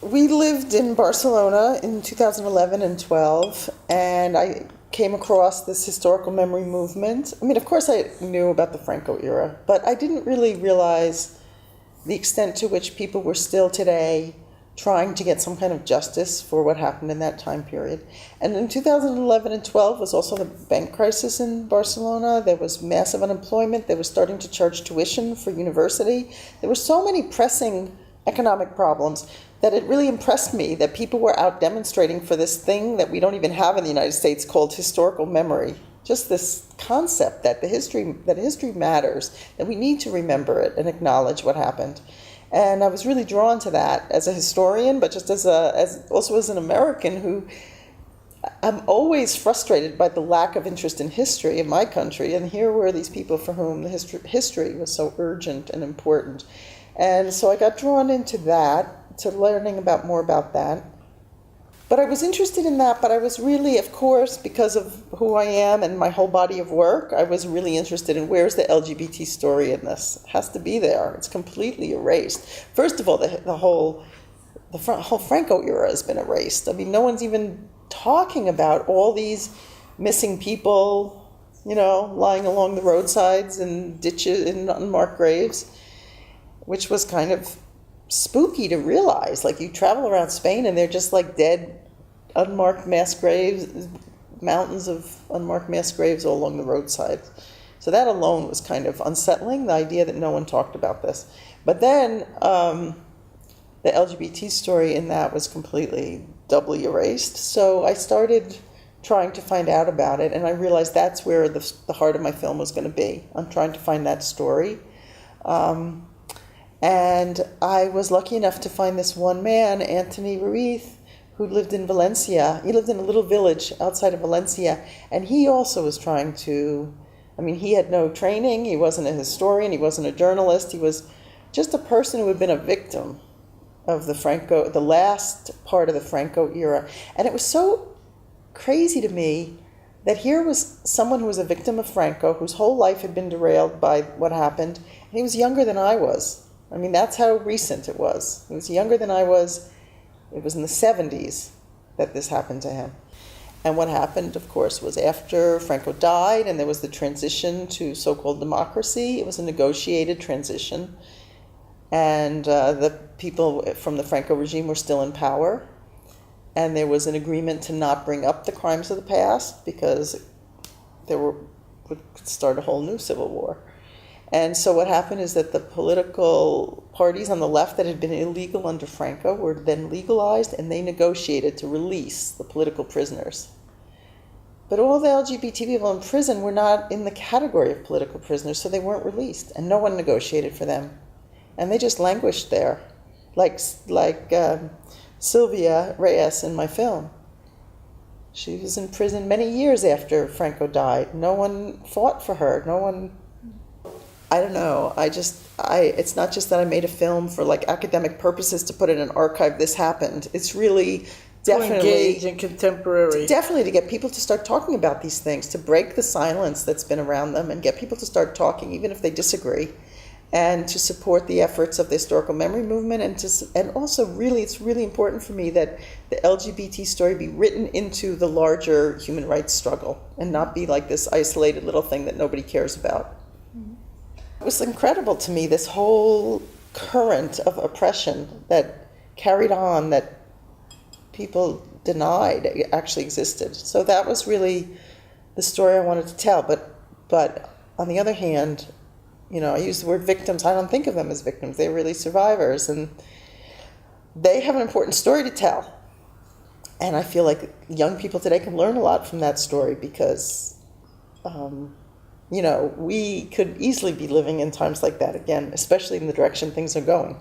We lived in Barcelona in 2011 and 12, and I came across this historical memory movement. I mean, of course, I knew about the Franco era, but I didn't really realize the extent to which people were still today trying to get some kind of justice for what happened in that time period. And in 2011 and 12 was also the bank crisis in Barcelona. There was massive unemployment. They were starting to charge tuition for university. There were so many pressing economic problems that it really impressed me that people were out demonstrating for this thing that we don't even have in the United States called historical memory. Just this concept that history matters, that we need to remember it and acknowledge what happened. And I was really drawn to that as a historian, but just as also as an American who I'm always frustrated by the lack of interest in history in my country. And here were these people for whom the history was so urgent and important. And so I got drawn into that, to learning more about that. But I was interested in that, but I was really, of course, because of who I am and my whole body of work, I was really interested in where's the LGBT story in this. It has to be there. It's completely erased. First of all, the whole Franco era has been erased. I mean, no one's even talking about all these missing people, lying along the roadsides and ditches in unmarked graves, which was kind of spooky to realize. Like, you travel around Spain and they're just like dead, unmarked mass graves, mountains of unmarked mass graves all along the roadside. So that alone was kind of unsettling, the idea that no one talked about this. But then the LGBT story in that was completely doubly erased. So I started trying to find out about it, and I realized that's where the heart of my film was going to be. I'm trying to find that story. And I was lucky enough to find this one man, Anthony Ruiz, who lived in Valencia. He lived in a little village outside of Valencia, and he also was trying to, he had no training, he wasn't a historian, he wasn't a journalist, he was just a person who had been a victim of the last part of the Franco era. And it was so crazy to me that here was someone who was a victim of Franco, whose whole life had been derailed by what happened, and he was younger than I was. That's how recent it was. He was younger than I was. It was in the 70s that this happened to him. And what happened, of course, was after Franco died and there was the transition to so-called democracy. It was a negotiated transition. And the people from the Franco regime were still in power. And there was an agreement to not bring up the crimes of the past because would start a whole new civil war. And so what happened is that the political parties on the left that had been illegal under Franco were then legalized, and they negotiated to release the political prisoners. But all the LGBT people in prison were not in the category of political prisoners, so they weren't released, and no one negotiated for them. And they just languished there, like Sylvia Reyes in my film. She was in prison many years after Franco died. No one fought for her. No one... I don't know. It's not just that I made a film for academic purposes to put in an archive. This happened. It's really definitely to engage in contemporary. Definitely to get people to start talking about these things, to break the silence that's been around them, and get people to start talking, even if they disagree, and to support the efforts of the historical memory movement, and also really, it's really important for me that the LGBT story be written into the larger human rights struggle, and not be like this isolated little thing that nobody cares about. It was incredible to me, this whole current of oppression that carried on, that people denied actually existed. So that was really the story I wanted to tell. But on the other hand, I use the word victims. I don't think of them as victims. They're really survivors, and they have an important story to tell. And I feel like young people today can learn a lot from that story because we could easily be living in times like that again, especially in the direction things are going.